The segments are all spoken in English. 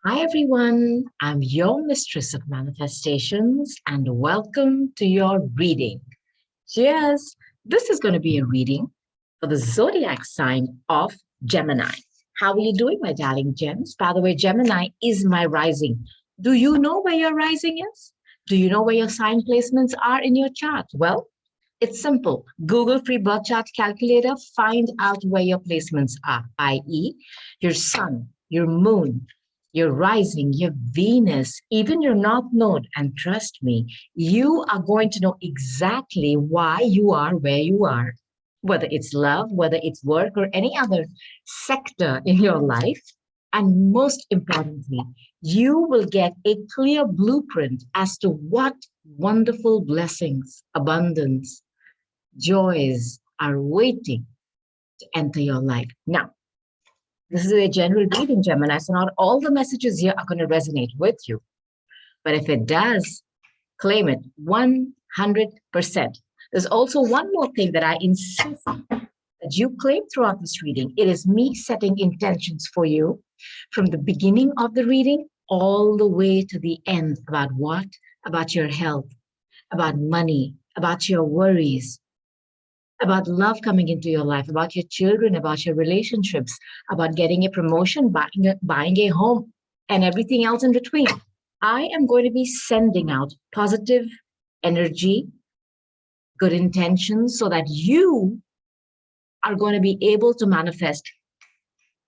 Hi, everyone. I'm your mistress of manifestations, and welcome to your reading. Yes, this is going to be a reading for the zodiac sign of Gemini. How are you doing, my darling gems? By the way, Gemini is my rising. Do you know where your rising is? Do you know where your sign placements are in your chart? Well, it's simple. Google free birth chart calculator, find out where your placements are, i.e., your sun, your moon, your rising, your Venus, even your North Node. And trust me, you are going to know exactly why you are where you are, whether it's love, whether it's work, or any other sector in your life. And most importantly, you will get a clear blueprint as to what wonderful blessings, abundance, joys are waiting to enter your life. Now, this is a general reading, Gemini, so not all the messages here are going to resonate with you. But if it does, claim it 100%. There's also one more thing that I insist that you claim throughout this reading. It is me setting intentions for you from the beginning of the reading all the way to the end. About what? About your health, about money, about your worries, about love coming into your life, about your children, about your relationships, about getting a promotion, buying a home, and everything else in between. I am going to be sending out positive energy, good intentions, so that you are going to be able to manifest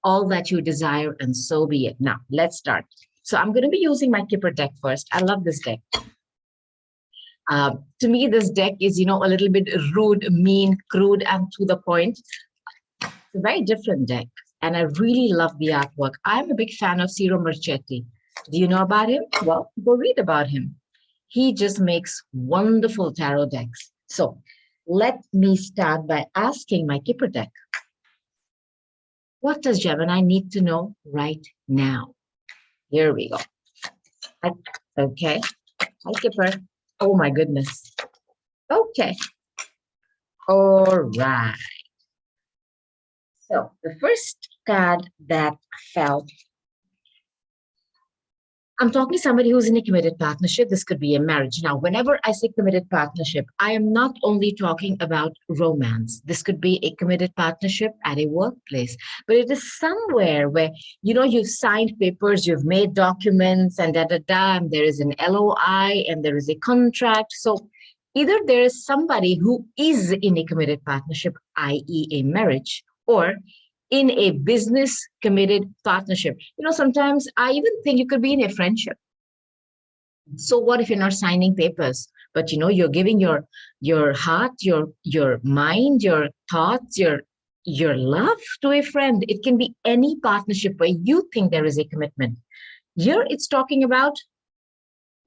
all that you desire, and so be it. Now, let's start. So, I'm going to be using my Kipper deck first. I love this deck. To me, this deck is, a little bit rude, mean, crude, and to the point. It's a very different deck, and I really love the artwork. I'm a big fan of Ciro Marchetti. Do you know about him? Well, go read about him. He just makes wonderful tarot decks. So let me start by asking my Kipper deck, what does Gemini need to know right now? Here we go. Okay. Hi, Kipper. Oh, my goodness. Okay. All right. So the first card that fell, I'm talking to somebody who's in a committed partnership. This could be a marriage. Now, whenever I say committed partnership, I am not only talking about romance. This could be a committed partnership at a workplace, but it is somewhere where, you've signed papers, you've made documents, and da da da, and there is an LOI and there is a contract. So either there is somebody who is in a committed partnership, i.e., a marriage, or in a business committed partnership. Sometimes I even think you could be in a friendship. So what if you're not signing papers, but you're giving your heart, your mind, your thoughts, your love to a friend? It can be any partnership where you think there is a commitment. Here it's talking about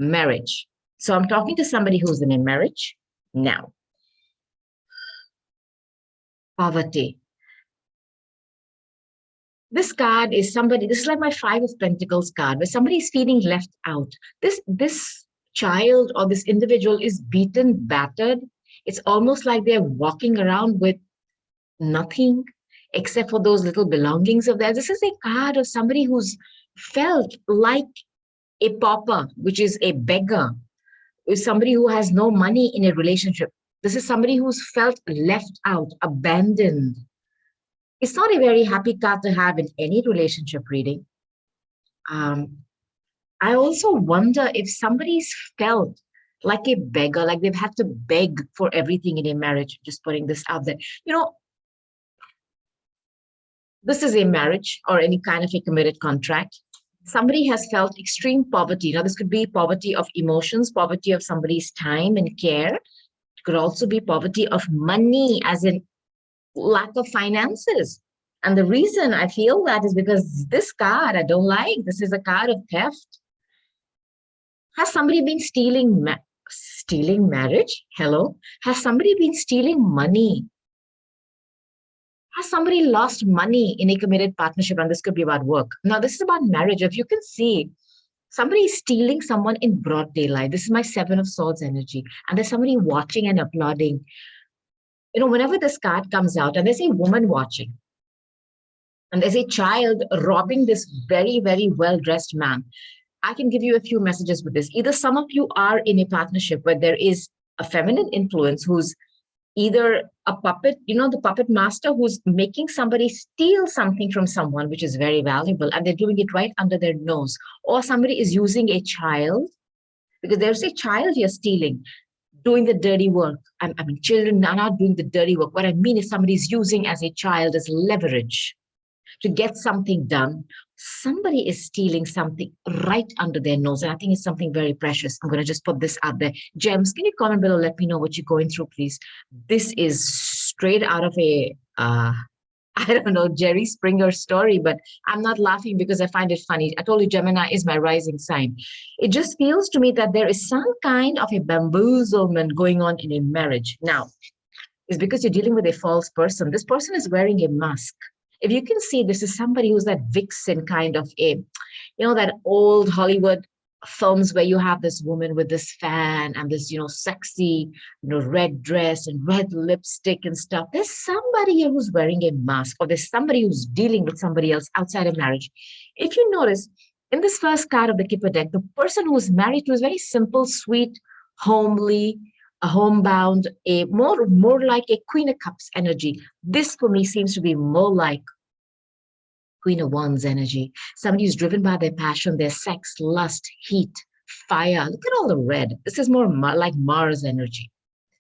marriage. So I'm talking to somebody who's in a marriage now. Poverty. This card is somebody, this is like my Five of Pentacles card, where somebody is feeling left out. This child or this individual is beaten, battered. It's almost like they're walking around with nothing except for those little belongings of theirs. This is a card of somebody who's felt like a pauper, which is a beggar, is somebody who has no money in a relationship. This is somebody who's felt left out, abandoned. It's not a very happy card to have in any relationship reading. I also wonder if somebody's felt like a beggar, like they've had to beg for everything in a marriage. Just putting this out there. This is a marriage or any kind of a committed contract. Somebody has felt extreme poverty. Now, this could be poverty of emotions, poverty of somebody's time and care. It could also be poverty of money, as in lack of finances. And the reason I feel that is because this card I don't like. This is a card of theft. Has somebody been stealing marriage? Hello? Has somebody been stealing money? Has somebody lost money in a committed partnership? And this could be about work. Now, this is about marriage. If you can see, somebody is stealing someone in broad daylight. This is my Seven of Swords energy. And there's somebody watching and applauding. Whenever this card comes out and there's a woman watching, And there's a child robbing this very, very well-dressed man. I can give you a few messages with this. Either some of you are in a partnership where there is a feminine influence who's either a puppet, the puppet master who's making somebody steal something from someone, which is very valuable, and they're doing it right under their nose. Or somebody is using a child, because there's a child you're stealing, doing the dirty work. I mean, children are not doing the dirty work. What I mean is somebody's using as a child as leverage to get something done. Somebody is stealing something right under their nose. And I think it's something very precious. I'm going to just put this out there. Gems, can you comment below? Let me know what you're going through, please. This is straight out of a, I don't know, Jerry Springer story, but I'm not laughing because I find it funny. I told you Gemini is my rising sign. It just feels to me that there is some kind of a bamboozlement going on in a marriage. Now, it's because you're dealing with a false person. This person is wearing a mask. If you can see, this is somebody who's that vixen kind of a, that old Hollywood films where you have this woman with this fan and this, sexy, red dress and red lipstick and stuff. There's somebody here who's wearing a mask, or there's somebody who's dealing with somebody else outside of marriage. If you notice, in this first card of the Kipper deck, the person who's married to is very simple, sweet, homely, a homebound, a more like a Queen of Cups energy. This for me seems to be more like Queen of Wands energy. Somebody who's driven by their passion, their sex, lust, heat, fire. Look at all the red. This is more like Mars energy.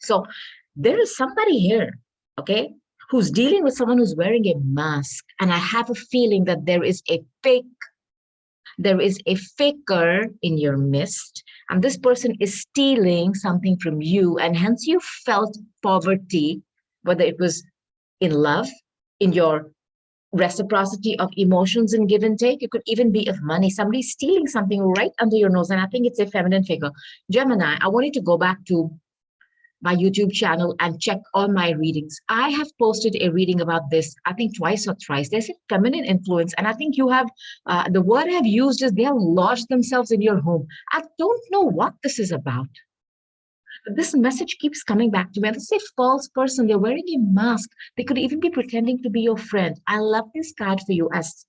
So there is somebody here, okay, who's dealing with someone who's wearing a mask. And I have a feeling that there is a faker in your midst, and this person is stealing something from you, and hence you felt poverty, whether it was in love, in your reciprocity of emotions and give and take. It could even be of money. Somebody's stealing something right under your nose, and I think it's a feminine figure. Gemini, I want you to go back to my YouTube channel and check all my readings. I have posted a reading about this, I think twice or thrice. There's a feminine influence, and I think you have, the word I've used is they have lodged themselves in your home. I don't know what this is about. But this message keeps coming back to me. This is a false person. They're wearing a mask. They could even be pretending to be your friend. I love this card for you as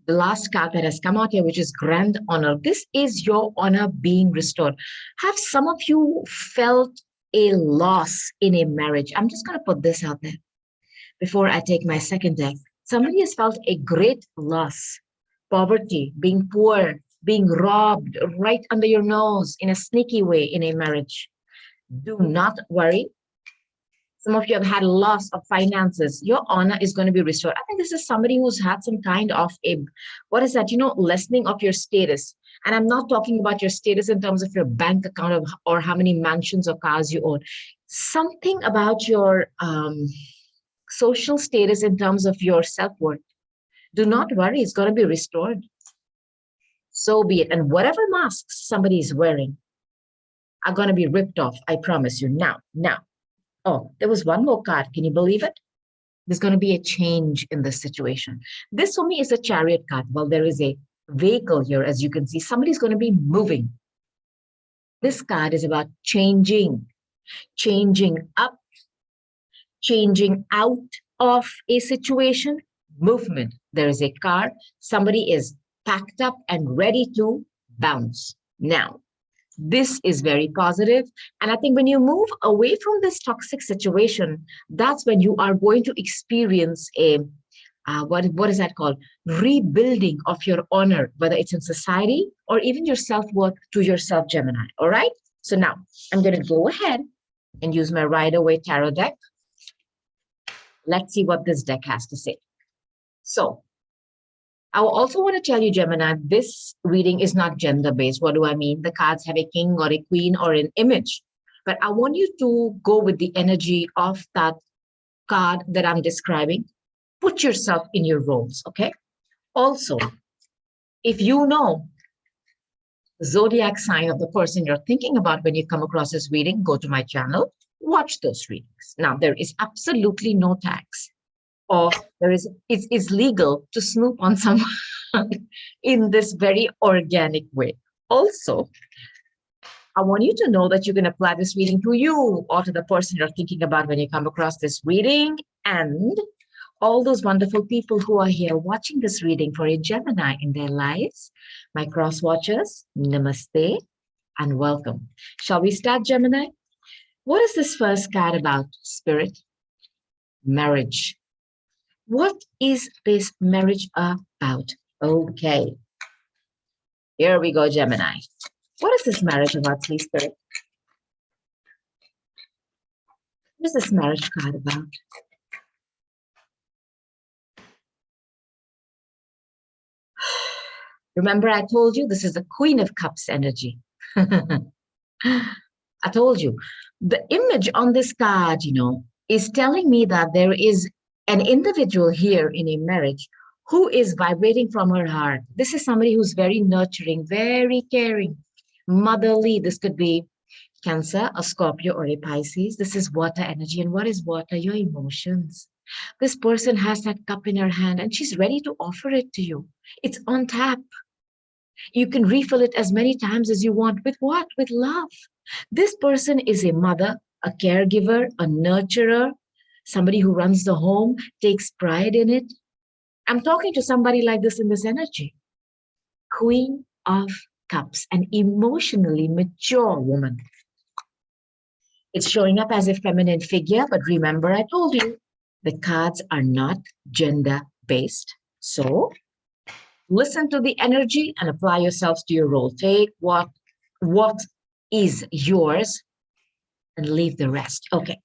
the last card that has come out here, which is Grand Honor. This is your honor being restored. Have some of you felt a loss in a marriage? I'm just going to put this out there before I take my second deck. Somebody has felt a great loss, poverty, being poor, being robbed right under your nose in a sneaky way in a marriage. Do not worry. Some of you have had loss of finances. Your honor is going to be restored. I think this is somebody who's had some kind of a, what is that? Lessening of your status. And I'm not talking about your status in terms of your bank account or how many mansions or cars you own. Something about your social status in terms of your self-worth. Do not worry, it's going to be restored. So be it. And whatever masks somebody is wearing are going to be ripped off. I promise you. Now. Oh, there was one more card. Can you believe it? There's going to be a change in this situation. This for me is a Chariot card. Well, there is a vehicle here, as you can see. Somebody's going to be moving. This card is about changing up, changing out of a situation, movement. There is a car. Somebody is packed up and ready to bounce. Now, this is very positive. And I think when you move away from this toxic situation, that's when you are going to experience a, what is that called? Rebuilding of your honor, whether it's in society or even your self-worth to yourself, Gemini. All right. So now I'm going to go ahead and use my Rider-Waite Tarot deck. Let's see what this deck has to say. So I also want to tell you, Gemini, this reading is not gender-based. What do I mean? The cards have a king or a queen or an image. But I want you to go with the energy of that card that I'm describing. Put yourself in your roles, okay? Also, if you know the zodiac sign of the person you're thinking about when you come across this reading, go to my channel, watch those readings. Now, there is absolutely no tax. Or it's legal to snoop on someone in this very organic way. Also, I want you to know that you can apply this reading to you or to the person you're thinking about when you come across this reading. And all those wonderful people who are here watching this reading for a Gemini in their lives. My cross watchers, namaste and welcome. Shall we start, Gemini? What is this first card about, Spirit? Marriage. What is this marriage about? Okay, here we go, Gemini. What is this marriage about, please, Spirit? What is this marriage card about? Remember, I told you this is the Queen of Cups energy. I told you. The image on this card, is telling me that there is an individual here in a marriage who is vibrating from her heart. This is somebody who's very nurturing, very caring, motherly. This could be Cancer, a Scorpio, or a Pisces. This is water energy. And what is water? Your emotions. This person has that cup in her hand and she's ready to offer it to you. It's on tap. You can refill it as many times as you want. With what? With love. This person is a mother, a caregiver, a nurturer, somebody who runs the home, takes pride in it. I'm talking to somebody like this in this energy. Queen of Cups, an emotionally mature woman. It's showing up as a feminine figure, but remember, I told you, the cards are not gender-based. So listen to the energy and apply yourselves to your role. Take what is yours and leave the rest. Okay,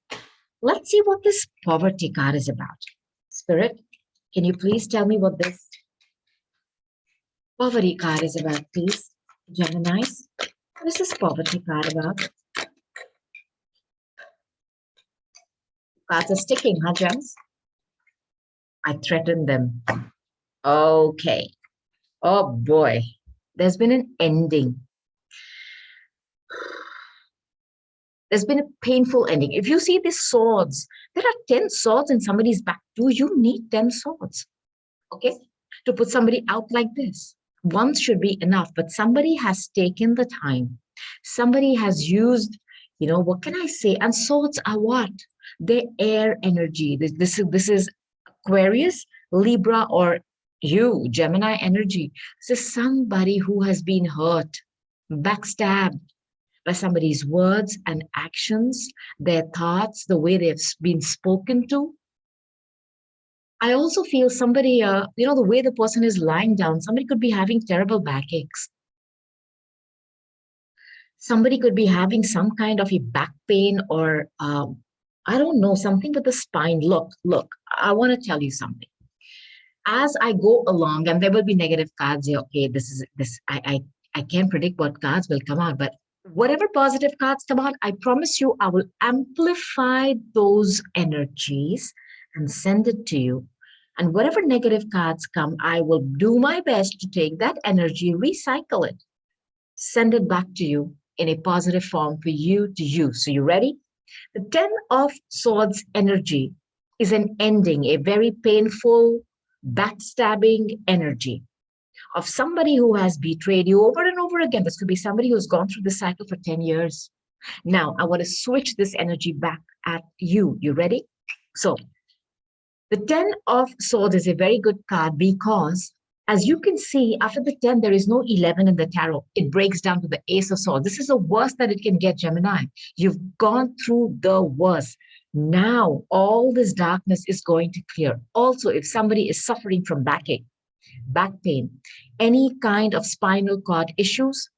let's see what this poverty card is about. Spirit, can you please tell me what this poverty card is about, please? Geminis, what is this poverty card about? Cards are sticking, huh, Gems? I threatened them. Okay. Oh boy, there's been an ending. There's been a painful ending. If you see these swords, there are 10 swords in somebody's back. Do you need 10 swords? Okay, to put somebody out like this. One should be enough, but somebody has taken the time. Somebody has used, what can I say? And swords are what? They're air energy. This is Aquarius, Libra, or you, Gemini energy. This is somebody who has been hurt, backstabbed by somebody's words and actions, their thoughts, the way they've been spoken to. I also feel somebody, the way the person is lying down, somebody could be having terrible backaches. Somebody could be having some kind of a back pain or, I don't know, something with the spine. Look, I want to tell you something. As I go along, and there will be negative cards here. Okay, I can't predict what cards will come out, but whatever positive cards come out, I promise you, I will amplify those energies and send it to you. And whatever negative cards come, I will do my best to take that energy, recycle it, send it back to you in a positive form for you to use. So you ready? The 10 of Swords energy is an ending, a very painful, backstabbing energy of somebody who has betrayed you over and over again. This could be somebody who's gone through this cycle for 10 years. Now, I want to switch this energy back at you. You ready? So, the 10 of Swords is a very good card because, as you can see, after the 10, there is no 11 in the tarot. It breaks down to the Ace of Swords. This is the worst that it can get, Gemini. You've gone through the worst. Now, all this darkness is going to clear. Also, if somebody is suffering from backache, back pain, any kind of spinal cord issues,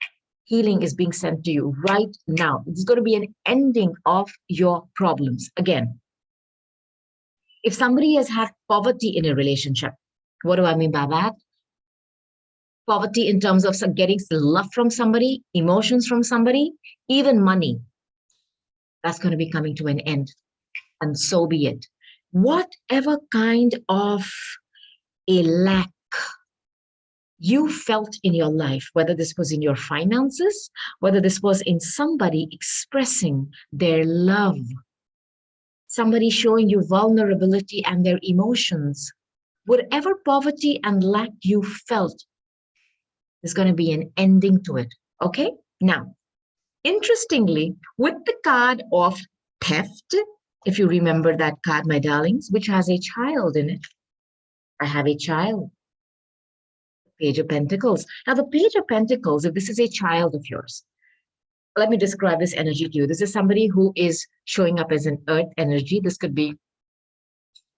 healing is being sent to you right now. It's going to be an ending of your problems. Again, if somebody has had poverty in a relationship, what do I mean by that? Poverty in terms of getting love from somebody, emotions from somebody, even money. That's going to be coming to an end. And so be it. Whatever kind of a lack you felt in your life, whether this was in your finances, whether this was in somebody expressing their love, somebody showing you vulnerability and their emotions, whatever poverty and lack you felt, there's going to be an ending to it. Okay? Now, interestingly, with the card of theft, If you remember that card, my darlings, which has a child in it. I have a child. Page of Pentacles. Now, the Page of Pentacles, if this is a child of yours, let me describe this energy to you. This is somebody who is showing up as an earth energy. This could be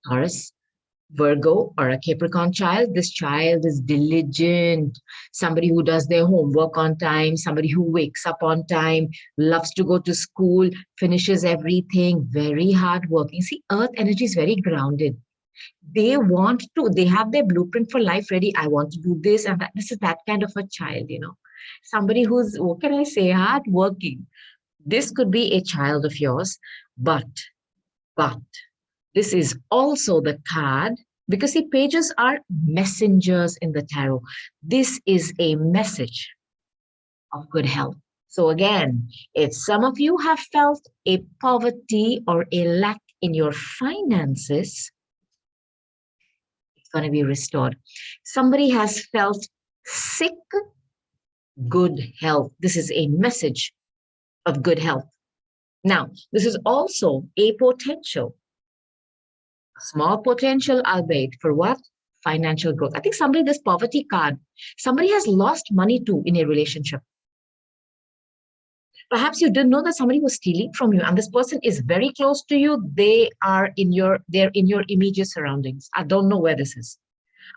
Taurus, Virgo, or a Capricorn child. This child is diligent, somebody who does their homework on time, somebody who wakes up on time, loves to go to school, finishes everything, very hardworking. See, earth energy is very grounded. They have their blueprint for life ready. I want to do this and that. This is that kind of a child, somebody who's, what can I say, hardworking. This could be a child of yours, but this is also the card because the pages are messengers in the tarot. This is a message of good health. So again, if some of you have felt a poverty or a lack in your finances, it's going to be restored. Somebody has felt sick, good health. This is a message of good health. Now, this is also a potential. Small potential, albeit for what? Financial growth. I think somebody, this poverty card, somebody has lost money too in a relationship. Perhaps you didn't know that somebody was stealing from you, and this person is very close to you. They're in your immediate surroundings. I don't know where this is.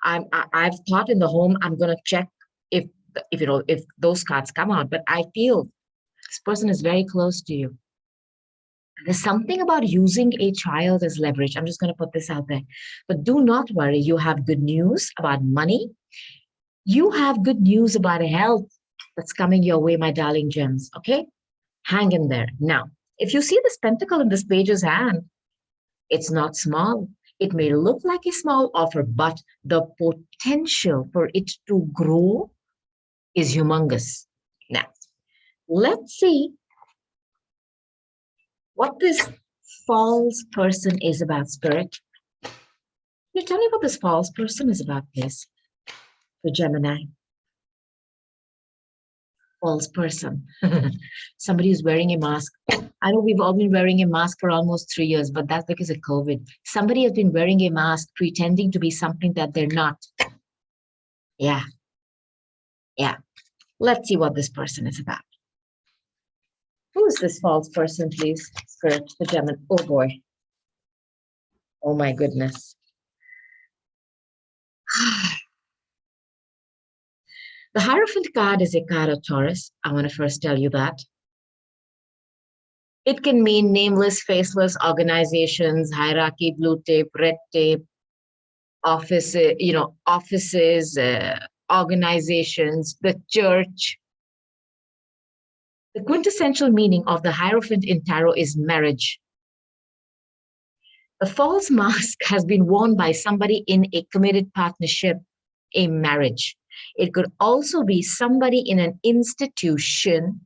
I've thought in the home. I'm gonna check if those cards come out, but I feel this person is very close to you. There's something about using a child as leverage. I'm just going to put this out there. But do not worry. You have good news about money. You have good news about health that's coming your way, my darling gems. Okay? Hang in there. Now, if you see this pentacle in this page's hand, it's not small. It may look like a small offer, but the potential for it to grow is humongous. Now, let's see what this false person is about, Spirit. Can you tell me what this false person is about, please? For Gemini. False person. Somebody who's wearing a mask. I know we've all been wearing a mask for almost 3 years, but that's because of COVID. Somebody has been wearing a mask pretending to be something that they're not. Yeah. Let's see what this person is about. Who is this false person, please? Spirit for Gemini. Oh boy. Oh my goodness. The Hierophant card is a card of Taurus. I want to first tell you that. It can mean nameless, faceless organizations, hierarchy, blue tape, red tape, offices, organizations, the church. The quintessential meaning of the Hierophant in tarot is marriage. The false mask has been worn by somebody in a committed partnership, a marriage. It could also be somebody in an institution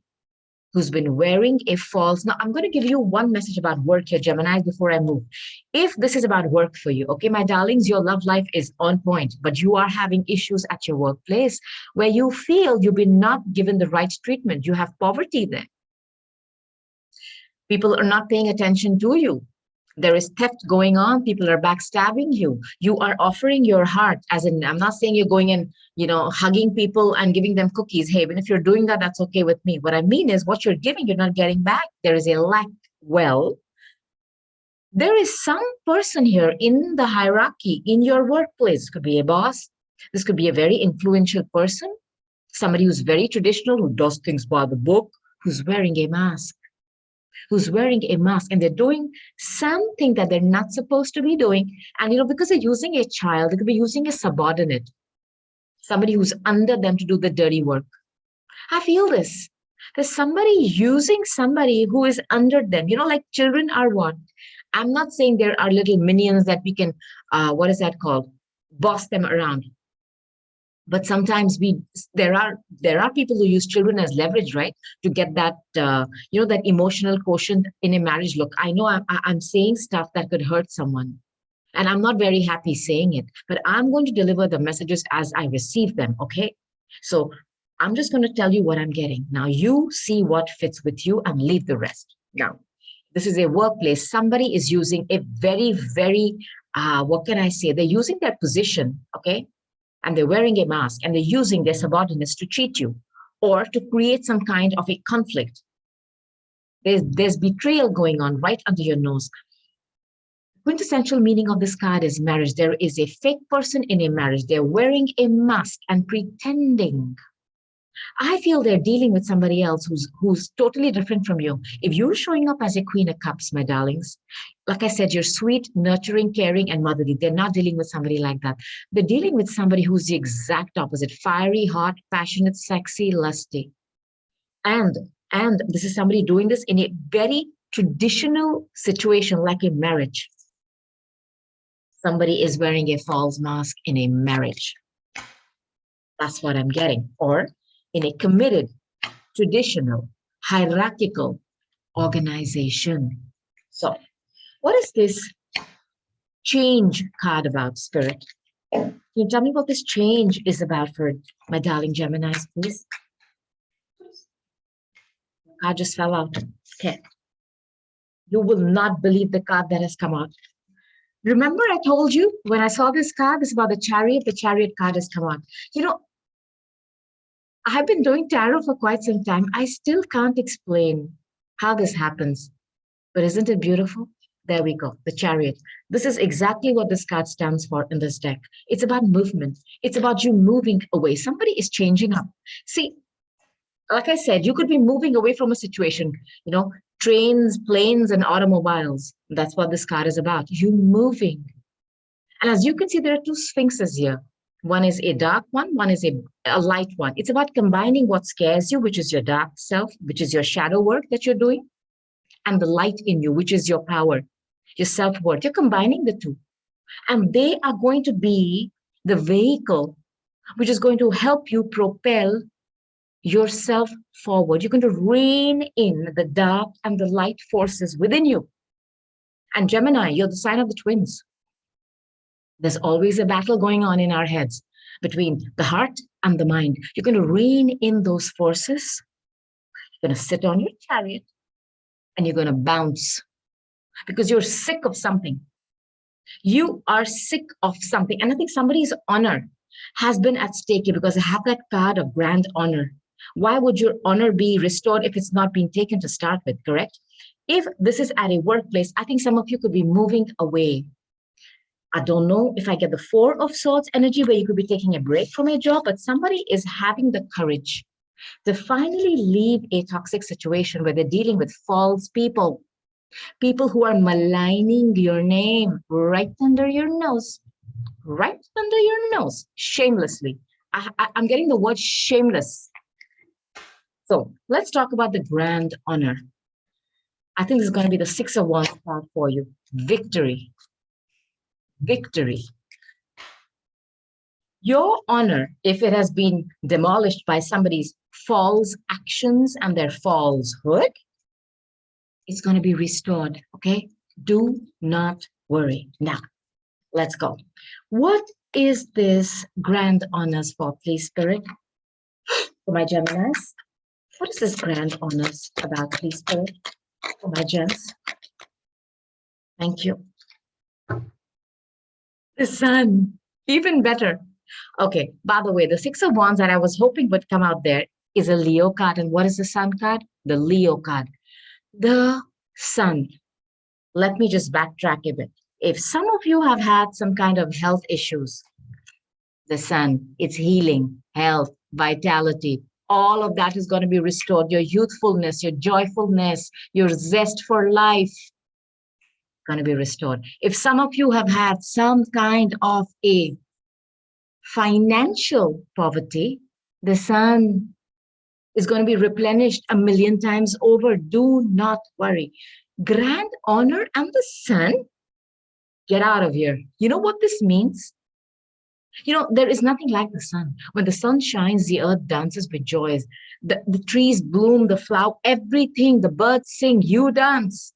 who's been wearing a false. Now, I'm going to give you one message about work here, Gemini, before I move. If this is about work for you, okay, my darlings, your love life is on point, but you are having issues at your workplace where you feel you've been not given the right treatment. You have poverty there. People are not paying attention to you. There is theft going on. People are backstabbing you. You are offering your heart, as in, I'm not saying you're going and, hugging people and giving them cookies. Hey, even if you're doing that, that's okay with me. What I mean is what you're giving, you're not getting back. There is a lack. Well, there is some person here in the hierarchy in your workplace. This could be a boss. This could be a very influential person, somebody who's very traditional, who does things by the book, who's wearing a mask. And they're doing something that they're not supposed to be doing. And, because they're using a child, they could be using a subordinate, somebody who's under them to do the dirty work. I feel this. There's somebody using somebody who is under them. Like children are what? I'm not saying there are little minions that we can, what is that called? Boss them around. But sometimes there are people who use children as leverage, right, to get that that emotional quotient in a marriage. Look, I know I'm saying stuff that could hurt someone, and I'm not very happy saying it, but I'm going to deliver the messages as I receive them. Okay, so I'm just going to tell you what I'm getting. Now you see what fits with you and leave the rest. Now, This is a workplace. Somebody is using a very, very, what can I say? They're using their position, okay? And they're wearing a mask and they're using their subordinates to cheat you or to create some kind of a conflict. There's betrayal going on right under your nose. Quintessential meaning of this card is marriage. There is a fake person in a marriage. They're wearing a mask and pretending. I feel they're dealing with somebody else who's totally different from you. If you're showing up as a queen of cups, my darlings, like I said, you're sweet, nurturing, caring, and motherly. They're not dealing with somebody like that. They're dealing with somebody who's the exact opposite: fiery, hot, passionate, sexy, lusty. And and this is somebody doing this in a very traditional situation, like a marriage. Somebody is wearing a false mask in a marriage. That's what I'm getting. Or in a committed, traditional, hierarchical organization. So, what is this change card about, Spirit? Can you tell me what this change is about for my darling Geminis, please? The card just fell out. Okay. You will not believe the card that has come out. Remember, I told you when I saw this card, this is about the chariot card has come out. You know, I've been doing tarot for quite some time. I still can't explain how this happens. But isn't it beautiful? There we go, the chariot. This is exactly what this card stands for in this deck. It's about movement. It's about you moving away. Somebody is changing up. See, like I said, you could be moving away from a situation, trains, planes, and automobiles. That's what this card is about. You moving. And as you can see, there are two sphinxes here. One is a dark one is a light one. It's about combining what scares you, which is your dark self, which is your shadow work that you're doing, and the light in you, which is your power, your self-worth. You're combining the two. And they are going to be the vehicle which is going to help you propel yourself forward. You're going to rein in the dark and the light forces within you. And Gemini, you're the sign of the twins. There's always a battle going on in our heads between the heart and the mind. You're going to rein in those forces. You're going to sit on your chariot and you're going to bounce because you're sick of something. You are sick of something. And I think somebody's honor has been at stake here because I have that card of grand honor. Why would your honor be restored if it's not being taken to start with, correct? If this is at a workplace, I think some of you could be moving away. I don't know if I get the Four of Swords energy where you could be taking a break from a job, but somebody is having the courage to finally leave a toxic situation where they're dealing with false people, people who are maligning your name right under your nose, shamelessly. I'm getting the word shameless. So let's talk about the grand honor. I think this is going to be the Six of Wands card for you. Victory. Victory. Your honor, if it has been demolished by somebody's false actions and their falsehood, it's going to be restored, okay? Do not worry. Now, let's go. What is this grand honors for, please, Spirit? For my Geminis, what is this grand honors about, please, Spirit? For my Gems. Thank you. The Sun, even better. Okay, by the way, the Six of Wands that I was hoping would come out there is a Leo card. And what is the Sun card? The Leo card. The Sun. Let me just backtrack a bit. If some of you have had some kind of health issues, the Sun, it's healing, health, vitality. All of that is going to be restored. Your youthfulness, your joyfulness, your zest for life, going to be restored. If some of you have had some kind of a financial poverty, the Sun is going to be replenished a million times over. Do not worry. Grand honor and the Sun, get out of here. You know what this means? There is nothing like the sun. When the sun shines, the earth dances with joy. The trees bloom, the flower, everything, the birds sing, you dance.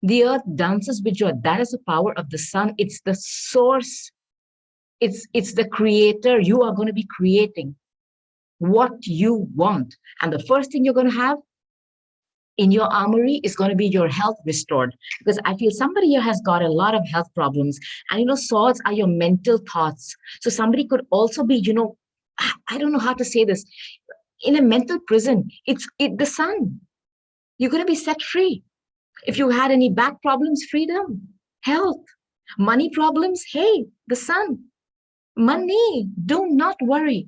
The earth dances with joy. That is the power of the sun. It's the source. It's the creator. You are going to be creating what you want. And the first thing you're going to have In your armory is going to be your health restored, because I feel somebody here has got a lot of health problems. And swords are your mental thoughts. So somebody could also be, I don't know how to say this, in a mental prison. It's the sun. You're going to be set free. If you had any back problems, freedom, health, money problems, hey, the sun, money, do not worry.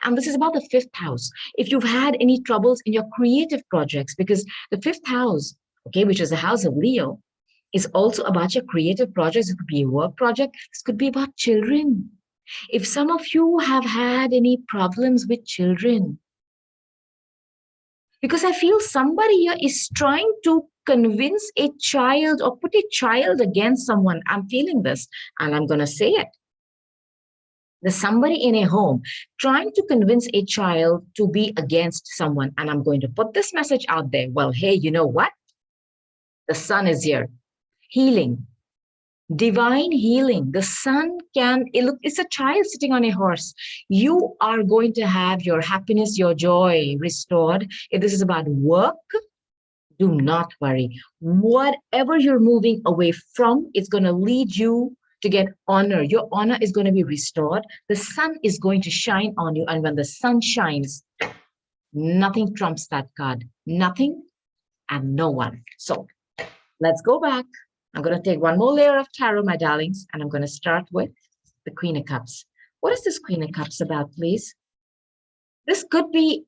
And this is about the fifth house. If you've had any troubles in your creative projects, because the fifth house, okay, which is the house of Leo, is also about your creative projects. It could be a work project. This could be about children. If some of you have had any problems with children, because I feel somebody here is trying to convince a child or put a child against someone. I'm feeling this, and I'm going to say it. There's somebody in a home trying to convince a child to be against someone. And I'm going to put this message out there. Well, hey, you know what? The sun is here. Healing, divine healing. The sun look, it's a child sitting on a horse. You are going to have your happiness, your joy restored. If this is about work, do not worry. Whatever you're moving away from, it's going to lead you to get honor. Your honor is going to be restored. The sun is going to shine on you. And when the sun shines, nothing trumps that card. Nothing and no one. So let's go back. I'm going to take one more layer of tarot, my darlings, and I'm going to start with the Queen of Cups. What is this Queen of Cups about, please? This could be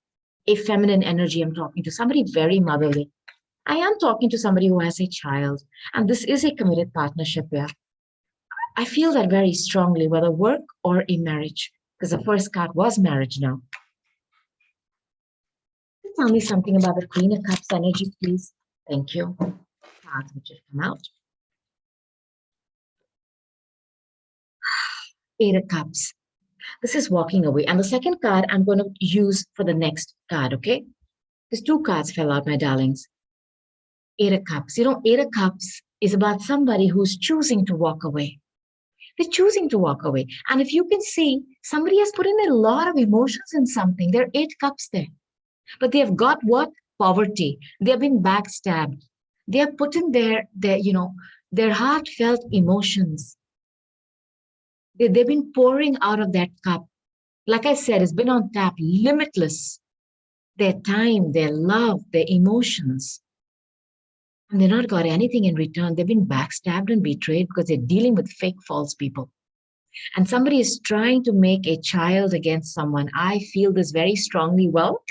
a feminine energy. I'm talking to somebody very motherly. I am talking to somebody who has a child, and this is a committed partnership here. I feel that very strongly, whether work or a marriage, because the first card was marriage now. Tell me something about the Queen of Cups energy, please. Thank you. Cards which have come out. Eight of Cups. This is walking away. And the second card I'm going to use for the next card, okay? Because two cards fell out, my darlings. Eight of Cups. Eight of Cups is about somebody who's choosing to walk away. They're choosing to walk away. And if you can see, somebody has put in a lot of emotions in something. There are 8 cups there. But they have got what? Poverty. They have been backstabbed. They have put in their heartfelt emotions. They've been pouring out of that cup. Like I said, it's been on tap, limitless. Their time, their love, their emotions. And they've not got anything in return. They've been backstabbed and betrayed because they're dealing with fake, false people. And somebody is trying to make a child against someone. I feel this very strongly. Well,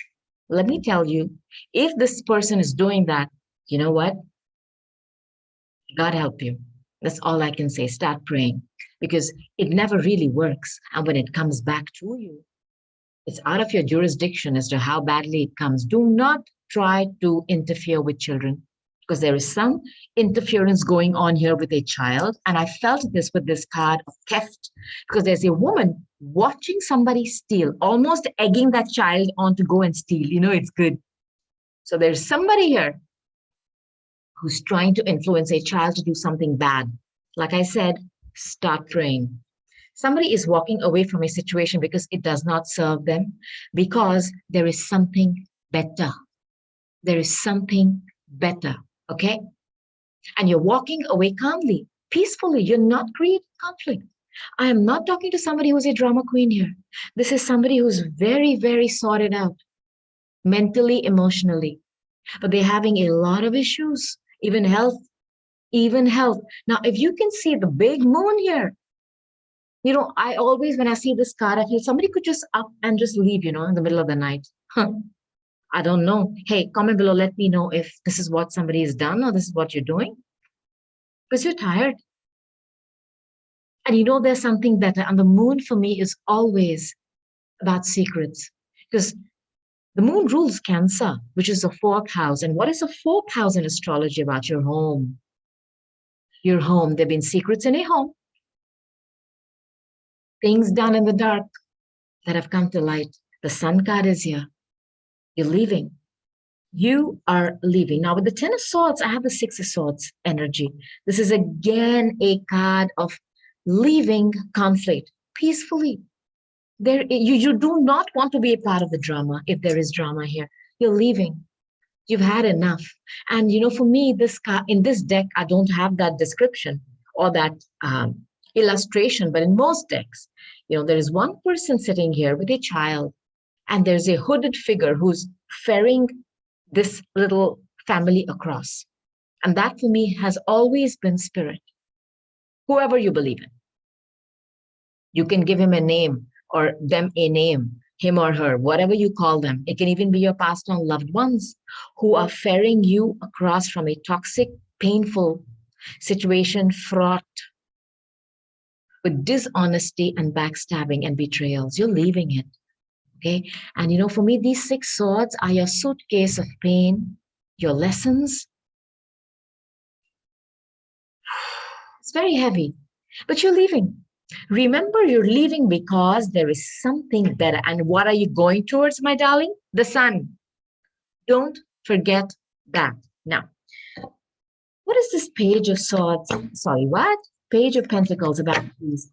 let me tell you, if this person is doing that, you know what? God help you. That's all I can say. Start praying, because it never really works. And when it comes back to you, it's out of your jurisdiction as to how badly it comes. Do not try to interfere with children, because there is some interference going on here with a child. And I felt this with this card of theft, because there's a woman watching somebody steal, almost egging that child on to go and steal. It's good. So there's somebody here who's trying to influence a child to do something bad. Like I said, start praying. Somebody is walking away from a situation because it does not serve them, because there is something better. There is something better, okay? And you're walking away calmly, peacefully. You're not creating conflict. I am not talking to somebody who's a drama queen here. This is somebody who's very, very sorted out, mentally, emotionally. But they're having a lot of issues, even health. Now, if you can see the big moon here, I always, when I see this card, I feel somebody could just up and just leave, in the middle of the night. I don't know. Hey, comment below. Let me know if this is what somebody has done or this is what you're doing. Because you're tired. And there's something better. And the moon for me is always about secrets. Because the moon rules Cancer, which is the 4th house. And what is the 4th house in astrology about? Your home. Your home. There have been secrets in a home. Things done in the dark that have come to light. The Sun card is here. You're leaving. You are leaving. Now, with the 10 of Swords, I have the 6 of Swords energy. This is again a card of leaving conflict peacefully. You do not want to be a part of the drama if there is drama here. You're leaving. You've had enough. And for me, in this deck, I don't have that description or that illustration, but in most decks, there is one person sitting here with a child, and there's a hooded figure who's ferrying this little family across. And that for me has always been spirit, whoever you believe in. You can give him a name or them a name, him or her, whatever you call them. It can even be your passed on loved ones who are ferrying you across from a toxic, painful situation fraught with dishonesty and backstabbing and betrayals. You're leaving it. Okay. And for me, these 6 swords are your suitcase of pain, your lessons. It's very heavy, but you're leaving. Remember, you're leaving because there is something better. And what are you going towards, my darling? The sun. Don't forget that. Now, what is this page of swords? Sorry, what? Page of pentacles about, please?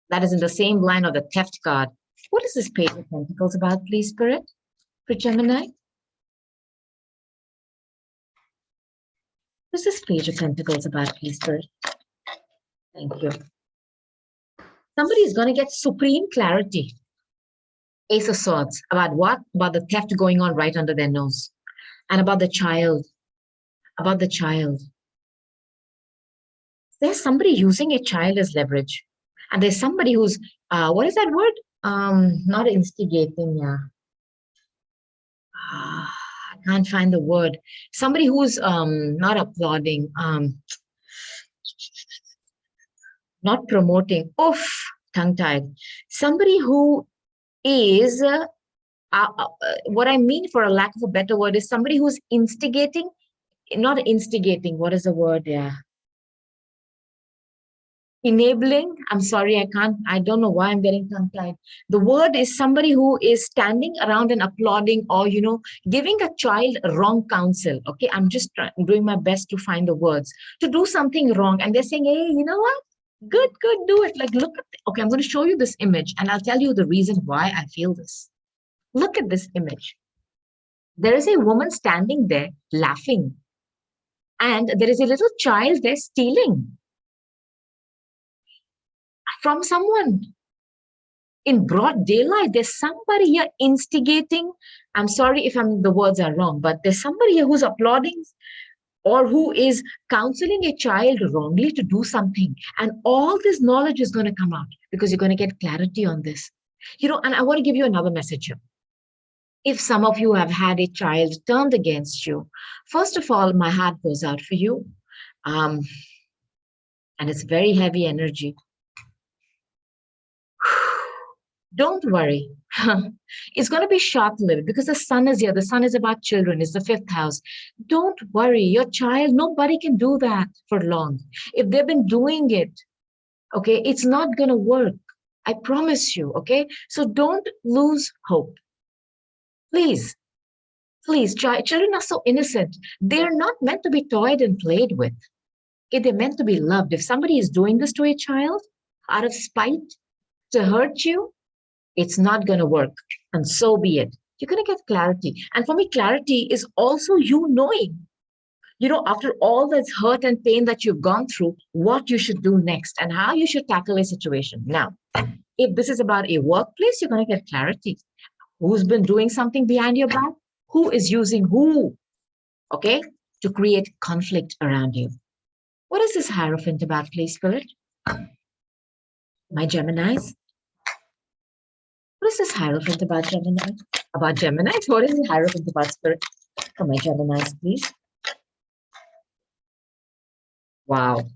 That is in the same line of the theft card. What is this page of pentacles about, please, Spirit, for Gemini? What is this page of pentacles about, please, Spirit? Thank you. Somebody is going to get supreme clarity. Ace of Swords. About what? About the theft going on right under their nose. And about the child. About the child. There's somebody using a child as leverage. And there's somebody who's, what is that word? Not instigating, yeah. I can't find the word. Somebody who's not applauding, not promoting. Oof, tongue-tied. Somebody who is, what I mean for a lack of a better word is somebody who's instigating, not instigating. What is the word? Yeah. Enabling. I'm sorry, I don't know why I'm getting tongue-tied. The word is somebody who is standing around and applauding or, giving a child wrong counsel. Okay, I'm just doing my best to find the words to do something wrong. And they're saying, hey, you know what? Good, do it. Like, look at, okay, I'm going to show you this image and I'll tell you the reason why I feel this. Look at this image. There is a woman standing there laughing. And there is a little child there stealing from someone in broad daylight. There's somebody here instigating. I'm sorry if the words are wrong, but there's somebody here who's applauding or who is counseling a child wrongly to do something. And all this knowledge is going to come out because you're going to get clarity on this. And I want to give you another message here. If some of you have had a child turned against you, first of all, my heart goes out for you. And it's very heavy energy. Don't worry. It's going to be short-lived because the sun is here. The sun is about children. It's the 5th house. Don't worry. Your child, nobody can do that for long. If they've been doing it, okay, it's not going to work. I promise you, okay? So don't lose hope. Please, children are so innocent. They're not meant to be toyed and played with. Okay, they're meant to be loved. If somebody is doing this to a child out of spite to hurt you, it's not going to work. And so be it. You're going to get clarity. And for me, clarity is also you knowing, after all this hurt and pain that you've gone through, what you should do next and how you should tackle a situation. Now, if this is about a workplace, you're going to get clarity. Who's been doing something behind your back? Who is using who, okay, to create conflict around you? What is this Hierophant about, please, Spirit? My Geminis? What is this Hierophant about, Gemini? About Geminis? What is the Hierophant about, Spirit? For my Geminis, please. Wow.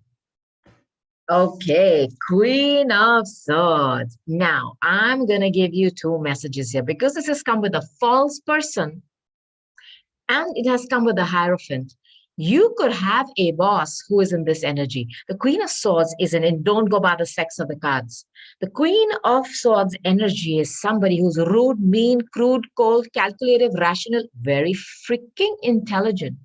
Okay, Queen of Swords. Now, I'm going to give you 2 messages here because this has come with a false person and it has come with a Hierophant. You could have a boss who is in this energy. The Queen of Swords is don't go by the sex of the cards. The Queen of Swords energy is somebody who's rude, mean, crude, cold, calculative, rational, very freaking intelligent.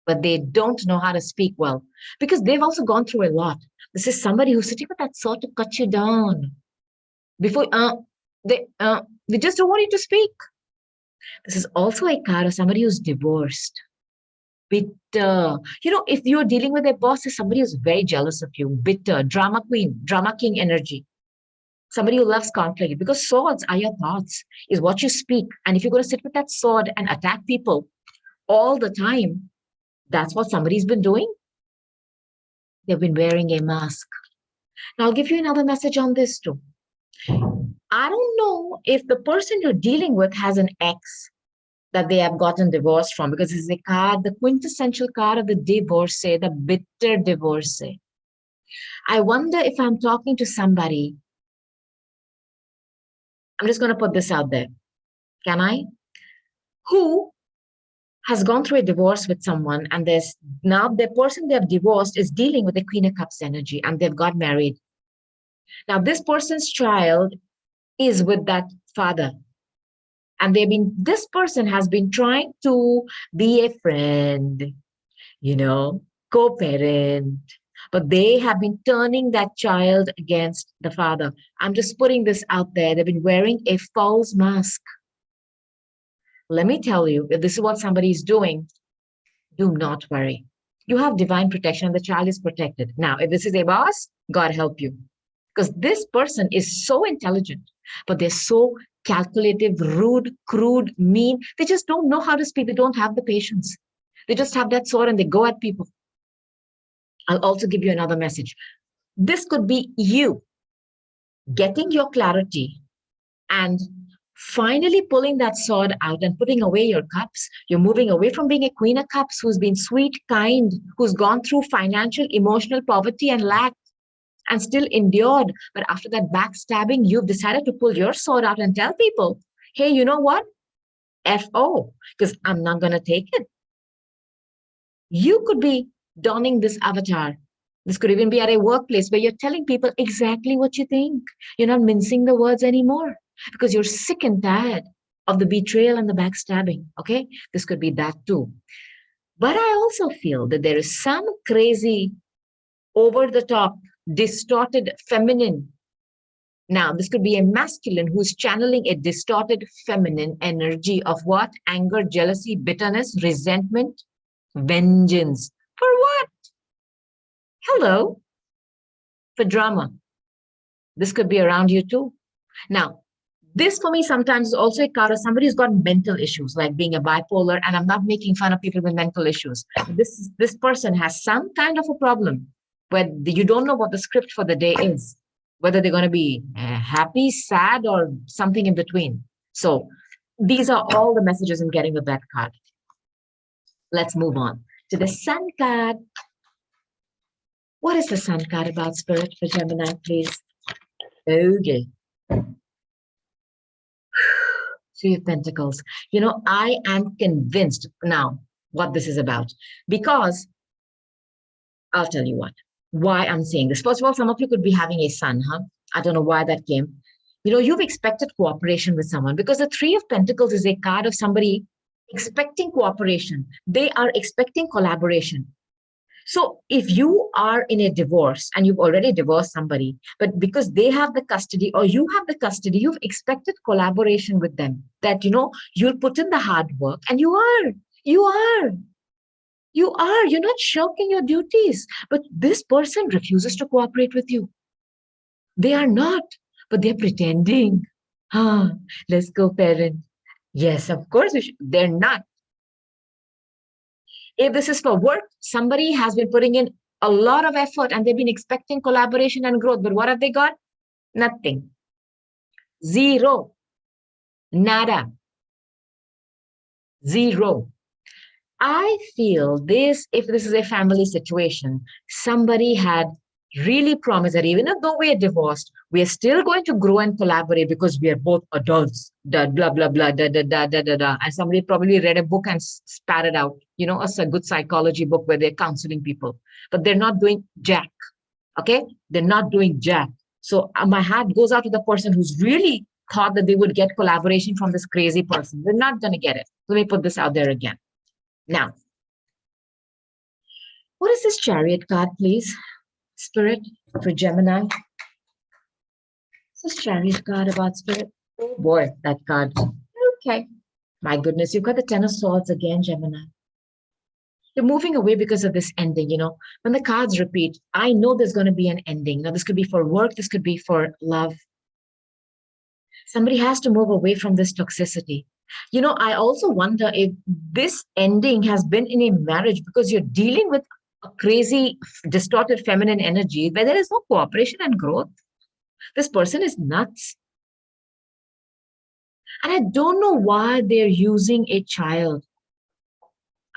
But they don't know how to speak well because they've also gone through a lot. This is somebody who's sitting with that sword to cut you down. Before they just don't want you to speak. This is also a card of somebody who's divorced. Bitter. If you're dealing with a boss, is somebody who's very jealous of you. Bitter. Drama queen, drama king energy. Somebody who loves conflict, because swords are your thoughts, is what you speak. And if you're going to sit with that sword and attack people all the time, that's what somebody's been doing. They've been wearing a mask. Now, I'll give you another message on this too. I don't know if the person you're dealing with has an ex that they have gotten divorced from, because it's a card, the quintessential card of the divorcee, the bitter divorcee. I wonder if I'm talking to somebody. I'm just going to put this out there. Can I? Who has gone through a divorce with someone, and there's now the person they have divorced is dealing with the Queen of Cups energy, and they've got married. Now, this person's child is with that father, and this person has been trying to be a friend, you know, co-parent, but they have been turning that child against the father. I'm just putting this out there. They've been wearing a false mask. Let me tell you, if this is what somebody is doing, do not worry. You have divine protection and the child is protected. Now, if this is a boss, God help you. Because this person is so intelligent, but they're so calculative, rude, crude, mean. They just don't know how to speak. They don't have the patience. They just have that sword and they go at people. I'll also give you another message. This could be you getting your clarity and finally pulling that sword out and putting away your cups. You're moving away from being a queen of cups who's been sweet, kind, who's gone through financial, emotional poverty and lack and still endured. But after that backstabbing, you've decided to pull your sword out and tell people, hey, you know what? FO, because I'm not going to take it. You could be donning this avatar. This could even be at a workplace where you're telling people exactly what you think. You're not mincing the words anymore because you're sick and tired of the betrayal and the backstabbing. Okay? This could be that too. But I also feel that there is some crazy, over the top, distorted feminine. Now, this could be a masculine who's channeling a distorted feminine energy of what? Anger, jealousy, bitterness, resentment, vengeance. For what? Hello. For drama. This could be around you too. Now, this for me sometimes is also a card of somebody who's got mental issues, like being a bipolar, and I'm not making fun of people with mental issues. This person has some kind of a problem where you don't know what the script for the day is, whether they're going to be happy, sad, or something in between. So these are all the messages I'm getting with that card. Let's move on to the Sun card. What is the Sun card about, Spirit, for Gemini, please? Okay. Three of Pentacles. I am convinced now what this is about, because I'll tell you why I'm saying this. First of all, some of you could be having a son, huh? I don't know why that came. You've expected cooperation with someone, because the Three of Pentacles is a card of somebody expecting cooperation. They are expecting collaboration. So if you are in a divorce and you've already divorced somebody, but because they have the custody or you have the custody, you've expected collaboration with them, that, you'll put in the hard work, and you're not shirking your duties, but this person refuses to cooperate with you. They are not, but they're pretending. Let's go, parent. Yes, of course they're not. If this is for work, somebody has been putting in a lot of effort and they've been expecting collaboration and growth. But what have they got? Nothing. Zero. Nada. Zero. I feel this, if this is a family situation, somebody had really promised that even though we are divorced, we are still going to grow and collaborate because we are both adults, blah, blah, blah, da, da, da, da, da, da. And somebody probably read a book and spat it out, a good psychology book where they're counseling people, but they're not doing jack. Okay. They're not doing jack. So my heart goes out to the person who's really thought that they would get collaboration from this crazy person. They're not going to get it. Let me put this out there again. Now, what is this Chariot card, please? Spirit, for Gemini. What's this Chariot card about, Spirit? Oh boy, that card. Okay. My goodness, you've got the Ten of Swords again, Gemini. You're moving away because of this ending. When the cards repeat, I know there's going to be an ending. Now, this could be for work, this could be for love. Somebody has to move away from this toxicity. I also wonder if this ending has been in a marriage because you're dealing with a crazy, distorted feminine energy where there is no cooperation and growth. This person is nuts. And I don't know why they're using a child.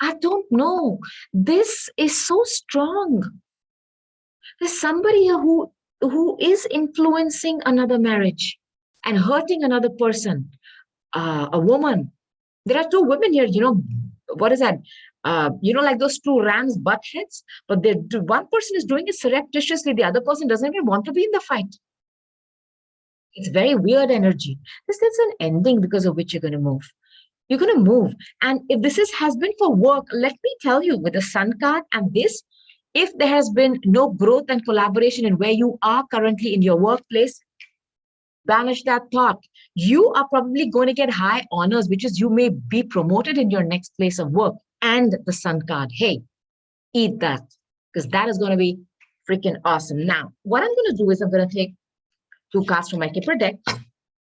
I don't know. This is so strong. There's somebody here who is influencing another marriage and hurting another person, a woman. There are two women here, what is that? Like those two rams butt heads, but one person is doing it surreptitiously. The other person doesn't even want to be in the fight. It's very weird energy. This is an ending because of which you're going to move. You're going to move. And if has been for work, let me tell you with the sun card and this, if there has been no growth and collaboration in where you are currently in your workplace, banish that thought. You are probably going to get high honors, which is you may be promoted in your next place of work. And the sun card, hey, eat that, because that is going to be freaking awesome. Now, what I'm going to do is I'm going to take two cards from my Kipper deck.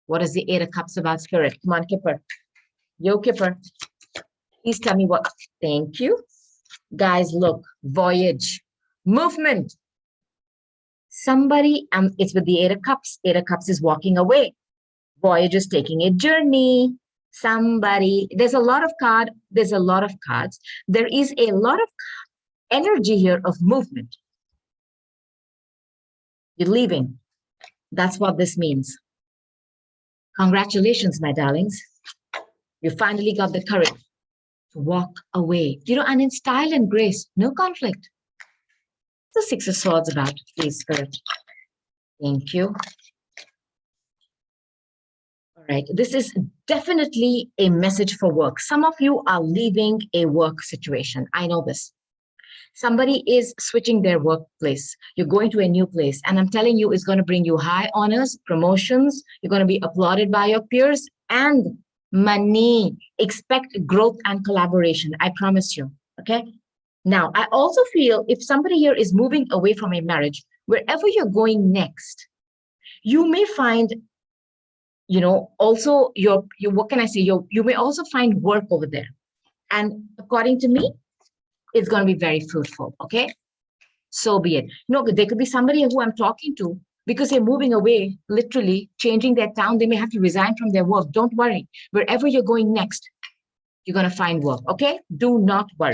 What is the Eight of Cups about, Spirit? Come on, Kipper. Yo, Kipper. Please tell me what. Thank you. Guys, look, voyage, movement. Somebody, it's with the Eight of Cups. Eight of Cups is walking away. Voyage is taking a journey. Somebody, there's a lot of cards. There is a lot of energy here of movement. You're leaving. That's what this means. Congratulations, my darlings. You finally got the courage to walk away. And in style and grace, no conflict. The Six of Swords about, please, Spirit. Thank you. All right. This is definitely a message for work. Some of you are leaving a work situation. I know this. Somebody is switching their workplace. You're going to a new place. And I'm telling you, it's going to bring you high honors, promotions. You're going to be applauded by your peers and money. Expect growth and collaboration. I promise you. Okay. Now, I also feel if somebody here is moving away from a marriage, wherever you're going next, you may find, also what can I say? You may also find work over there. And according to me, it's going to be very fruitful. Okay. So be it. There could be somebody who I'm talking to because they're moving away, literally changing their town. They may have to resign from their work. Don't worry. Wherever you're going next, you're going to find work. Okay. Do not worry.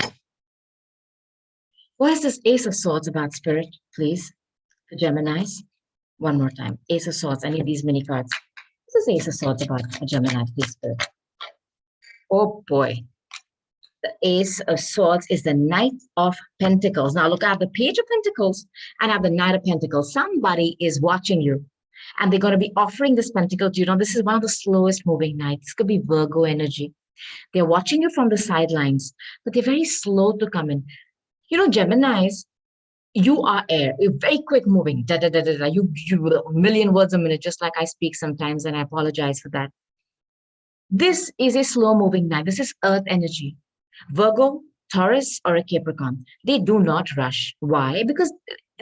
What is this Ace of Swords about, Spirit, please? For Geminis. One more time. Ace of Swords. I need these mini cards. This is Ace of Swords about a Gemini, please, Spirit. Oh, boy. The Ace of Swords is the Knight of Pentacles. Now, look, I have the Page of Pentacles and I have the Knight of Pentacles. Somebody is watching you and they're going to be offering this pentacle to you. This is one of the slowest moving nights. This could be Virgo energy. They're watching you from the sidelines, but they're very slow to come in. Geminis, you are air. You're very quick moving. Da, da, da, da, da. You a million words a minute, just like I speak sometimes, and I apologize for that. This is a slow moving night. This is earth energy. Virgo, Taurus, or a Capricorn, they do not rush. Why? Because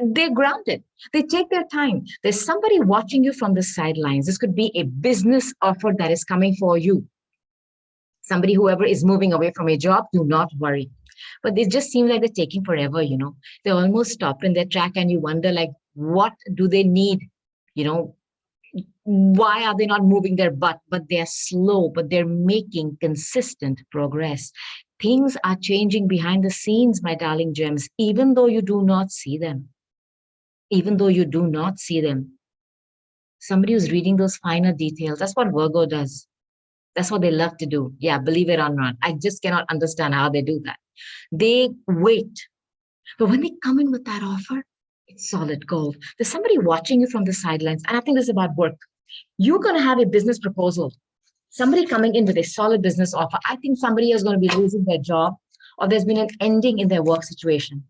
they're grounded. They take their time. There's somebody watching you from the sidelines. This could be a business offer that is coming for you. Somebody, whoever is moving away from a job, do not worry. But they just seem like they're taking forever, They almost stop in their track and you wonder, like, what do they need? Why are they not moving their butt? But they're slow, but they're making consistent progress. Things are changing behind the scenes, my darling gems, even though you do not see them. Even though you do not see them. Somebody who's reading those finer details, that's what Virgo does. That's what they love to do. Yeah, believe it or not. I just cannot understand how they do that. They wait. But when they come in with that offer, it's solid gold. There's somebody watching you from the sidelines. And I think this is about work. You're going to have a business proposal. Somebody coming in with a solid business offer. I think somebody is going to be losing their job or there's been an ending in their work situation.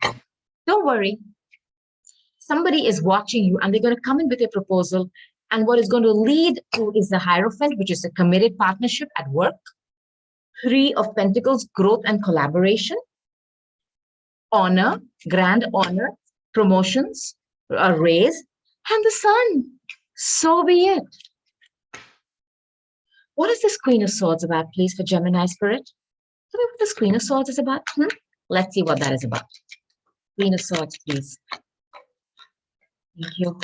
Don't worry. Somebody is watching you and they're going to come in with a proposal. And what is going to lead to is the Hierophant, which is a committed partnership at work. Three of Pentacles, growth and collaboration, honor, grand honor, promotions, a raise, and the Sun. So be it. What is this Queen of Swords about, please, for Gemini Spirit? Tell me what this Queen of Swords is about. Let's see what that is about. Queen of Swords, please. Thank you.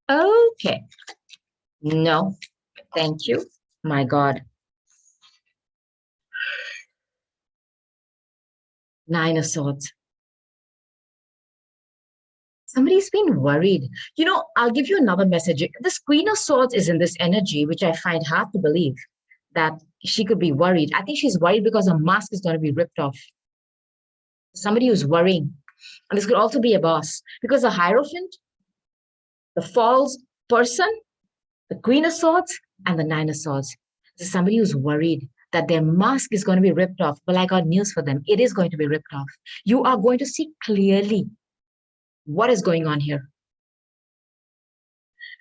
Okay. No, thank you. My God. Nine of Swords. Somebody's been worried. I'll give you another message. This Queen of Swords is in this energy, which I find hard to believe that she could be worried. I think she's worried because her mask is going to be ripped off. Somebody who's worrying. And this could also be a boss because the Hierophant, the false person, the Queen of Swords, and the Nine of Swords. This is somebody who's worried that their mask is going to be ripped off. Well, I got news for them. It is going to be ripped off. You are going to see clearly what is going on here.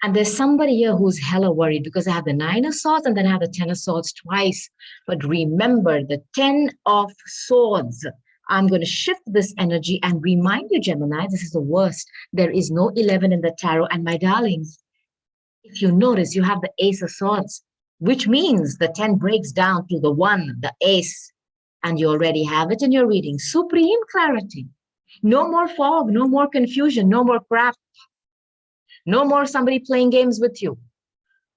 And there's somebody here who's hella worried because I have the Nine of Swords and then I have the Ten of Swords twice. But remember, the Ten of Swords, I'm going to shift this energy and remind you, Gemini, this is the worst. There is no 11 in the tarot. And my darlings, if you notice, you have the Ace of Swords, which means the 10 breaks down to the 1, the Ace. And you already have it in your reading. Supreme clarity. No more fog, no more confusion, no more crap. No more somebody playing games with you.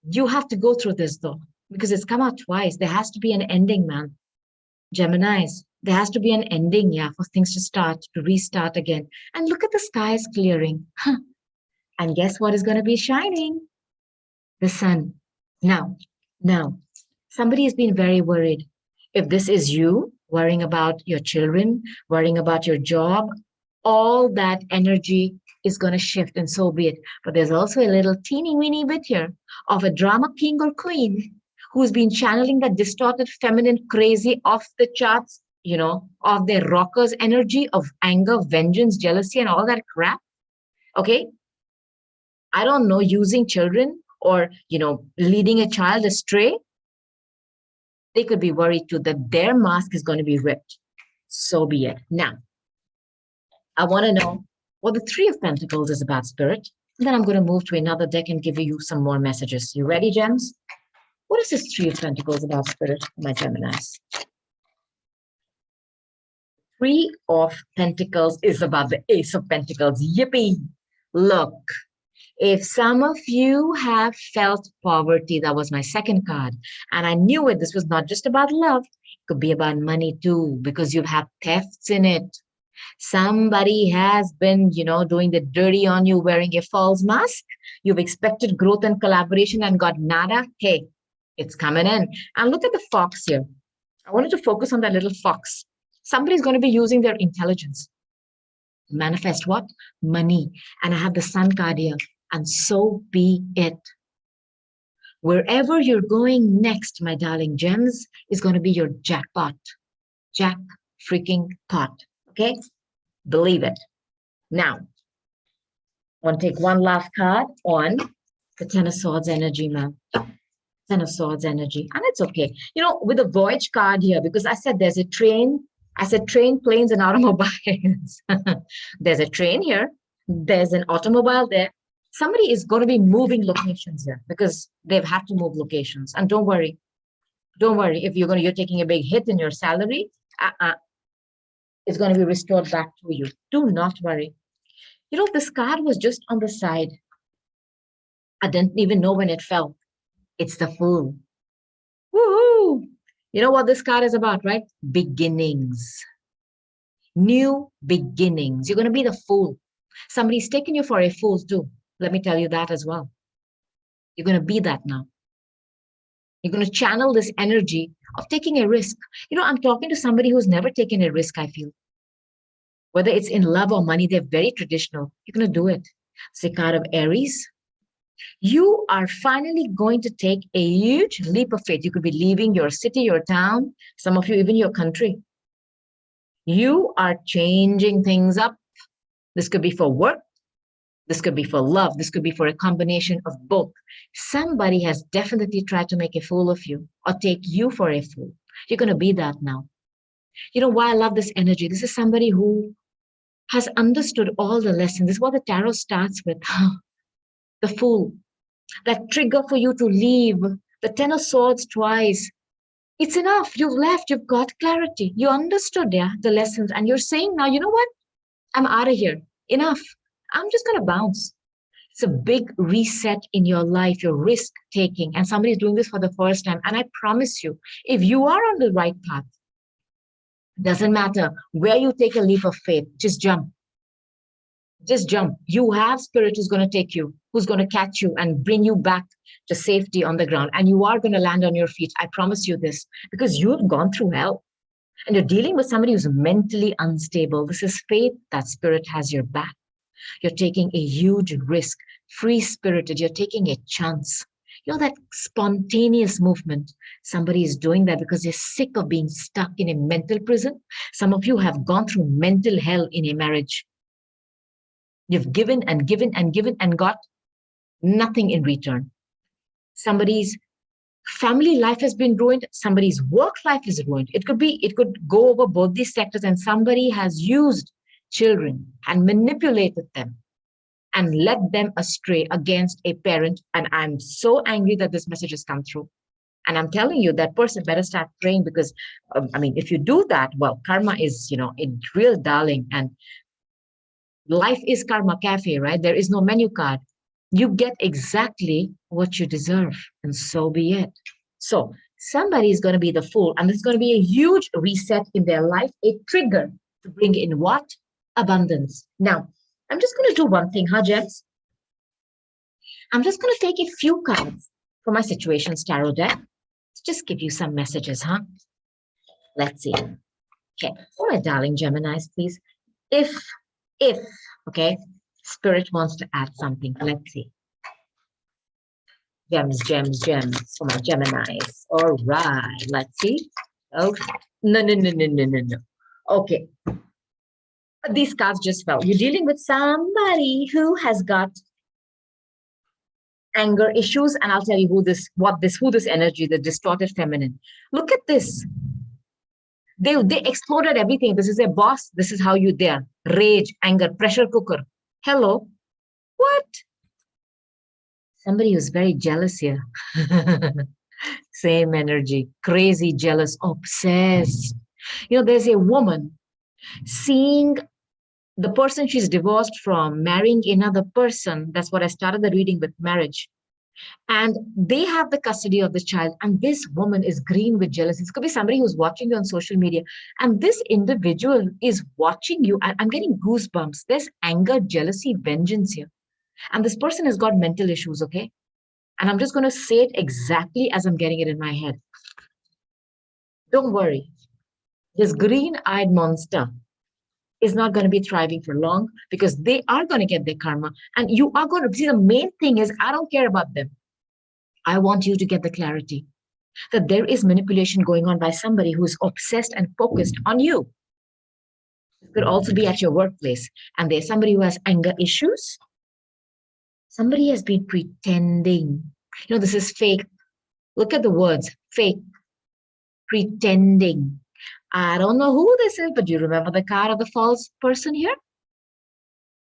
You have to go through this though, because it's come out twice. There has to be an ending, man. Geminis, there has to be an ending, yeah, for things to start, to restart again. And look at the skies clearing. And guess what is going to be shining? The sun. Now, somebody has been very worried. If this is you, worrying about your children, worrying about your job, all that energy is going to shift, and so be it. But there's also a little teeny weeny bit here of a drama king or queen who's been channeling that distorted feminine crazy off the charts, of their rockers energy of anger, vengeance, jealousy, and all that crap. Okay. I don't know, using children or, leading a child astray. They could be worried too that their mask is going to be ripped. So be it. Now, I want to know what the Three of Pentacles is about, Spirit. And then I'm going to move to another deck and give you some more messages. You ready, Gems? What is this Three of Pentacles about, Spirit, my Geminis? Three of Pentacles is about the Ace of Pentacles. Yippee! Look, if some of you have felt poverty, that was my second card. And I knew it. This was not just about love. It could be about money too, because you've had thefts in it. Somebody has been, doing the dirty on you, wearing a false mask. You've expected growth and collaboration and got nada. Hey, it's coming in. And look at the fox here. I wanted to focus on that little fox. Somebody's going to be using their intelligence. Manifest what? Money. And I have the Sun card here. And so be it. Wherever you're going next, my darling gems, is going to be your jackpot. Jack freaking pot. Okay? Believe it. Now, I want to take one last card on the Ten of Swords energy, man. Ten of Swords energy. And it's okay. With the Voyage card here, because I said there's a train. I said train, planes, and automobiles. There's a train here. There's an automobile there. Somebody is going to be moving locations here because they've had to move locations. And don't worry. Don't worry. If you're taking a big hit in your salary, it's going to be restored back to you. Do not worry. This card was just on the side. I didn't even know when it fell. It's the Fool. Woohoo! You know what this card is about, right? Beginnings. New beginnings. You're going to be the Fool. Somebody's taking you for a fool too. Let me tell you that as well. You're going to be that now. You're going to channel this energy of taking a risk. I'm talking to somebody who's never taken a risk, I feel. Whether it's in love or money, they're very traditional. You're going to do it. It's a card of Aries. You are finally going to take a huge leap of faith. You could be leaving your city, your town, some of you even your country. You are changing things up. This could be for work. This could be for love. This could be for a combination of both. Somebody has definitely tried to make a fool of you or take you for a fool. You're going to be that now. You know why I love this energy? This is somebody who has understood all the lessons. This is what the tarot starts with. The Fool, that trigger for you to leave, the Ten of Swords twice. It's enough. You've left. You've got clarity. You understood, yeah, the lessons. And you're saying now, you know what? I'm out of here. Enough. I'm just going to bounce. It's a big reset in your life, your risk taking. And somebody's doing this for the first time. And I promise you, if you are on the right path, doesn't matter where you take a leap of faith, just jump. Just jump. You have spirit who's going to take you, who's going to catch you and bring you back to safety on the ground. And you are going to land on your feet. I promise you this, because you've gone through hell and you're dealing with somebody who's mentally unstable. This is faith that spirit has your back. You're taking a huge risk, free spirited. You're taking a chance. You know, that spontaneous movement. Somebody is doing that because they're sick of being stuck in a mental prison. Some of you have gone through mental hell in a marriage. You've given and given and given and got nothing in return. Somebody's family life has been ruined. Somebody's work life is ruined. It could go over both these sectors, and somebody has used children and manipulated them and led them astray against a parent. And I'm so angry that this message has come through. And I'm telling you, that person better start praying, because, if you do that, well, karma is, a real darling. And life is Karma Cafe, right? There is no menu card. You get exactly what you deserve, and so be it. So somebody is going to be the Fool, and there's going to be a huge reset in their life, a trigger to bring in what? Abundance. Now, I'm just going to do one thing, huh, Jess? I'm just going to take a few cards for my Situations Tarot deck to just give you some messages, huh? Let's see. Okay, for my darling Geminis, please. If, okay, Spirit wants to add something. Let's see. Gems for my Geminis. All right, let's see. Oh, no. Okay. These cards just fell. You're dealing with somebody who has got anger issues, and I'll tell you who this energy, the distorted feminine. Look at this. They exploded everything. This is a boss. This is how you there. Rage, anger, pressure cooker. Hello. What? Somebody who's very jealous here. Same energy. Crazy, jealous, obsessed. There's a woman seeing the person she's divorced from marrying another person. That's what I started the reading with, marriage. And they have the custody of the child. And this woman is green with jealousy. It could be somebody who's watching you on social media. And this individual is watching you. I'm getting goosebumps. There's anger, jealousy, vengeance here. And this person has got mental issues, okay? And I'm just going to say it exactly as I'm getting it in my head. Don't worry. This green-eyed monster is not going to be thriving for long, because they are going to get their karma. And you are going to see, the main thing is, I don't care about them. I want you to get the clarity that there is manipulation going on by somebody who's obsessed and focused on you. It could also be at your workplace. And there's somebody who has anger issues. Somebody has been pretending. This is fake. Look at the words, fake, pretending. I don't know who this is, but you remember the card of the false person here?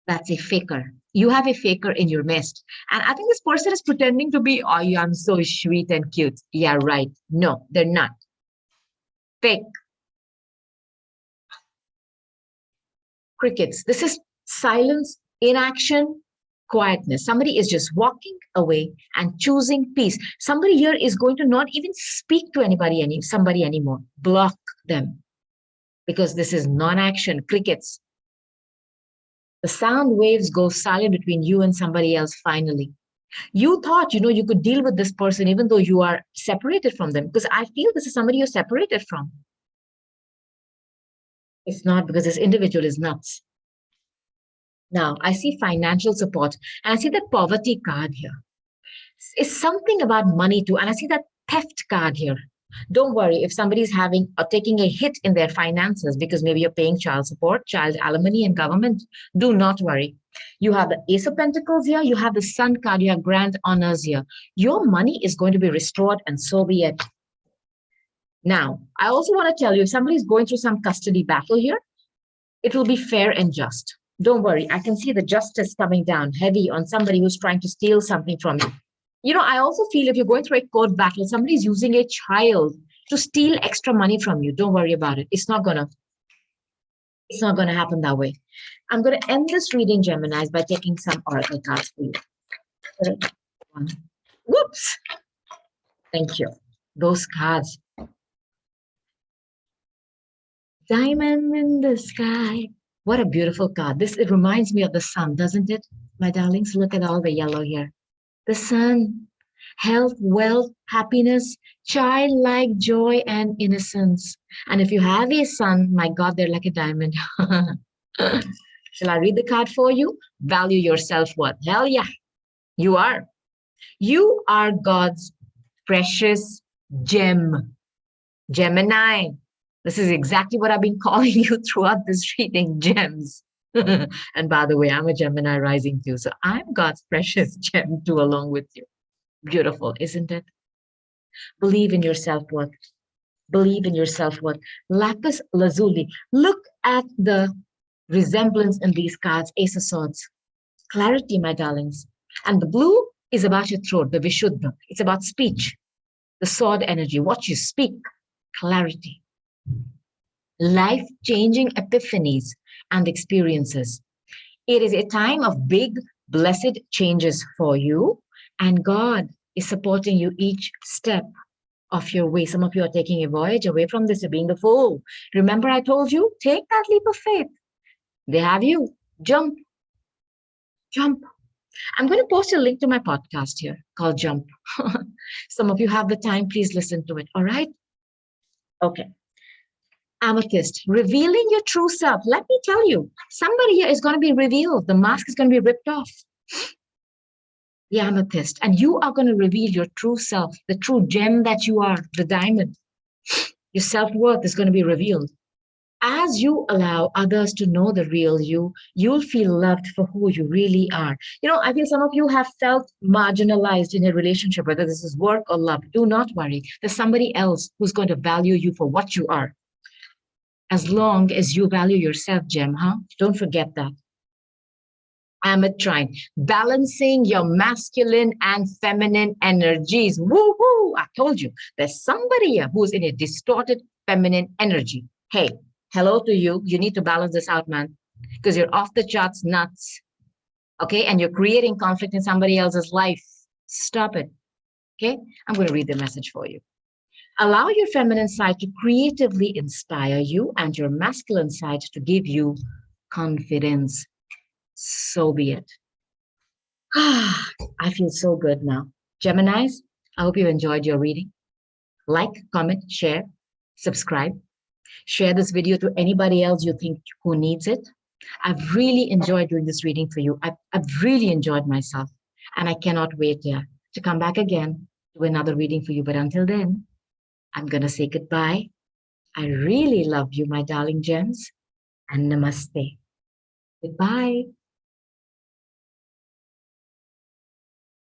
That's a faker. You have a faker in your midst. And I think this person is pretending to be, oh, I'm so sweet and cute. Yeah, right. No, they're not. Fake. Crickets. This is silence, inaction, quietness. Somebody is just walking away and choosing peace. Somebody here is going to not even speak to somebody anymore. Block them. Because this is non-action. Crickets. The sound waves go silent between you and somebody else finally. You thought, you could deal with this person even though you are separated from them. Because I feel this is somebody you're separated from. It's not, because this individual is nuts. Now, I see financial support, and I see that poverty card here. It's something about money too, and I see that theft card here. Don't worry if somebody's having or taking a hit in their finances because maybe you're paying child support, child alimony, and government. Do not worry. You have the Ace of Pentacles here. You have the Sun card. You have grand honors here. Your money is going to be restored, and so be it. Now, I also want to tell you, if somebody's going through some custody battle here, it will be fair and just. Don't worry. I can see the justice coming down heavy on somebody who's trying to steal something from you. You know, I also feel if you're going through a court battle, somebody's using a child to steal extra money from you. Don't worry about it. It's not gonna happen that way. I'm gonna end this reading, Geminis, by taking some oracle cards for you. One. Whoops. Thank you. Those cards. Diamond in the sky. What a beautiful card. It reminds me of the sun, doesn't it? My darlings, look at all the yellow here. The sun, health, wealth, happiness, childlike joy, and innocence. And if you have a son, my God, they're like a diamond. Shall I read the card for you? Value your self-worth. Hell yeah, you are. You are God's precious gem. Gemini. This is exactly what I've been calling you throughout this reading, gems. And by the way, I'm a Gemini rising too, so I'm God's precious gem too, along with you. Beautiful, isn't it? Believe in your self-worth. Believe in your self-worth. Lapis lazuli. Look at the resemblance in these cards, Ace of Swords. Clarity, my darlings. And the blue is about your throat, the Vishuddha. It's about speech, the sword energy, what you speak, clarity. Life-changing epiphanies and experiences. It is a time of big, blessed changes for you, and God is supporting you each step of your way. Some of you are taking a voyage away from this, you're being a fool. Remember I told you, take that leap of faith. They have you. Jump. Jump. I'm going to post a link to my podcast here called Jump. Some of you have the time, please listen to it. All right? Okay. Amethyst, revealing your true self. Let me tell you, somebody here is going to be revealed. The mask is going to be ripped off. The amethyst, and you are going to reveal your true self, the true gem that you are, the diamond. Your self-worth is going to be revealed. As you allow others to know the real you, you'll feel loved for who you really are. You know, I feel some of you have felt marginalized in a relationship, whether this is work or love. Do not worry. There's somebody else who's going to value you for what you are. As long as you value yourself, Gem, huh? Don't forget that. Ametrine, balancing your masculine and feminine energies. Woohoo! I told you, there's somebody here who's in a distorted feminine energy. Hey, hello to you. You need to balance this out, man, because you're off the charts nuts. Okay, and you're creating conflict in somebody else's life. Stop it. Okay, I'm going to read the message for you. Allow your feminine side to creatively inspire you and your masculine side to give you confidence. So be it. I feel so good now. Geminis, I hope you enjoyed your reading. Like, comment, share, subscribe. Share this video to anybody else you think who needs it. I've really enjoyed doing this reading for you. I've really enjoyed myself. And I cannot wait to come back again to another reading for you. But until then, I'm going to say goodbye. I really love you, my darling gems. And namaste. Goodbye.